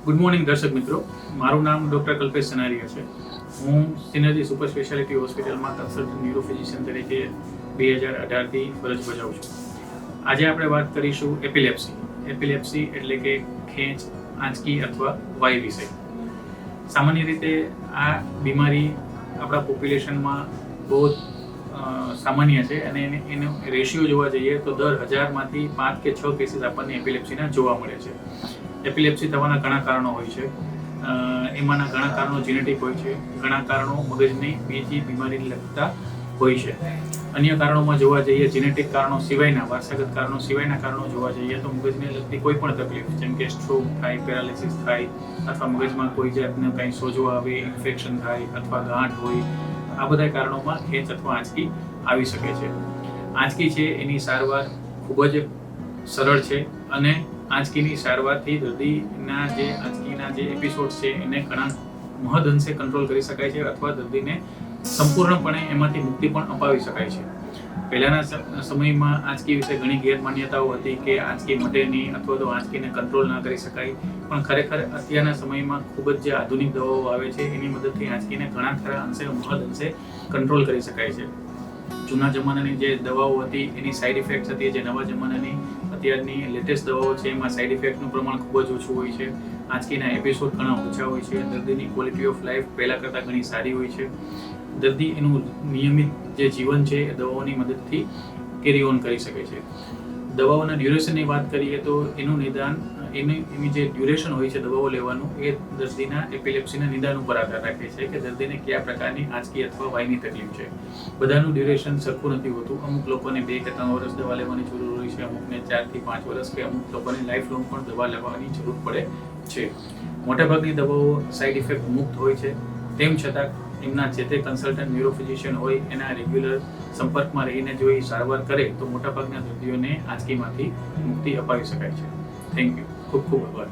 Good morning દર્શક મિત્રો, મારું નામ ડૉક્ટર કલ્પેશ સનારિયા છે. હું સિનર્જી સુપર સ્પેશિયાલિટી હોસ્પિટલમાં કન્સલ્ટન્ટ ન્યુરો ફિઝિશિયન તરીકે 2018થી ફરજ બજાવું છું. આજે આપણે વાત કરીશું એપિલેપ્સી એટલે કે ખેંચ, આંચકી અથવા વાઈ વિશે. સામાન્ય રીતે આ બીમારી આપણા પોપ્યુલેશનમાં બહુ સામાન્ય છે અને એનો રેશિયો જોવા જઈએ તો દર 1000માંથી 5 કે 6 કેસીસ આપણને એપિલેપ્સીના જોવા મળે છે. એપિલેપ્સી થવાના ઘણા કારણો હોય છે. એમાંના ઘણા કારણો જેનેટિક હોય છે, ઘણા કારણો મગજની બીજી બીમારીને લગતા હોય છે. અન્ય કારણોમાં જોવા જઈએ, જેનેટિક કારણો સિવાયના, વારસાગત કારણો સિવાયના કારણો જોવા જઈએ તો મગજને લગતી કોઈ પણ તકલીફ, જેમ કે સ્ટ્રોક થાય, પેરાલિસિસ થાય, અથવા મગજમાં કોઈ જાતનું કંઈ સોજો આવે, ઇન્ફેક્શન થાય અથવા ગાંઠ હોય, આ બધા કારણોમાં ખેંચ અથવા આંચકી આવી શકે છે. આંચકી છે એની સારવાર ખૂબ જ સરળ છે અને આંચકીની સારવારથી દર્દીના જે આંચકીના જે એપિસોડ છે એને ઘણા મહદઅંશે કંટ્રોલ કરી શકાય છે અથવા દર્દીને સંપૂર્ણપણે એમાંથી મુક્તિ પણ અપાવી શકાય છે. પહેલાંના સમયમાં આંચકી વિશે ઘણી ગેરમાન્યતાઓ હતી કે આંચકી મટે નહીં અથવા તો આંચકીને કંટ્રોલ ના કરી શકાય, પણ ખરેખર અત્યારના સમયમાં ખૂબ જ જે આધુનિક દવાઓ આવે છે એની મદદથી આંચકીને ઘણા ખરા અંશે મહદઅંશે કંટ્રોલ કરી શકાય છે. જૂના જમાનાની જે દવાઓ હતી એની સાઈડ ઇફેક્ટ્સ હતી, જે નવા જમાનાની અત્યારની લેટેસ્ટ દવાઓ છે એમાં સાઈડ ઇફેક્ટનું પ્રમાણ ખૂબ જ ઓછું હોય છે. આંચકીના એપિસોડ ઘણા ઓછા હોય છે. દર્દીની ક્વોલિટી ઓફ લાઈફ પહેલાં કરતાં ઘણી સારી હોય છે. દર્દી એનું નિયમિત જે જીવન છે એ દવાઓની મદદથી કેરી ઓન કરી શકે છે. દવાઓના ડ્યુરેશનની વાત કરીએ તો એનું નિદાન, એની જે ડ્યુરેશન હોય છે દવાઓ લેવાનું, એ દર્દીના એપિલેપ્સીના નિદાન ઉપર આધાર રાખે છે કે દર્દીને કયા પ્રકારની આંચકી અથવા વાઈની તકલીફ છે. બધાનું ડ્યુરેશન સરખું નથી હોતું. અમુક લોકોને 2 કે 3 વર્ષ દવા લેવાની જરૂર હોય છે, અમુકને 4 થી 5 વર્ષ, કે અમુક લોકોને લાઈફ લોંગ પણ દવા લેવાની જરૂર પડે છે. મોટાભાગની દવાઓ સાઈડ ઇફેક્ટ મુક્ત હોય છે. તેમ છતાં એમના જે તે કન્સલ્ટન્ટ ન્યુરો ફિઝિશિયન હોય એના રેગ્યુલર સંપર્કમાં રહીને જો એ સારવાર કરે તો મોટાભાગના દર્દીઓને આંચકીમાંથી મુક્તિ અપાવી શકાય છે. Thank you. ખૂબ ખૂબ આભાર.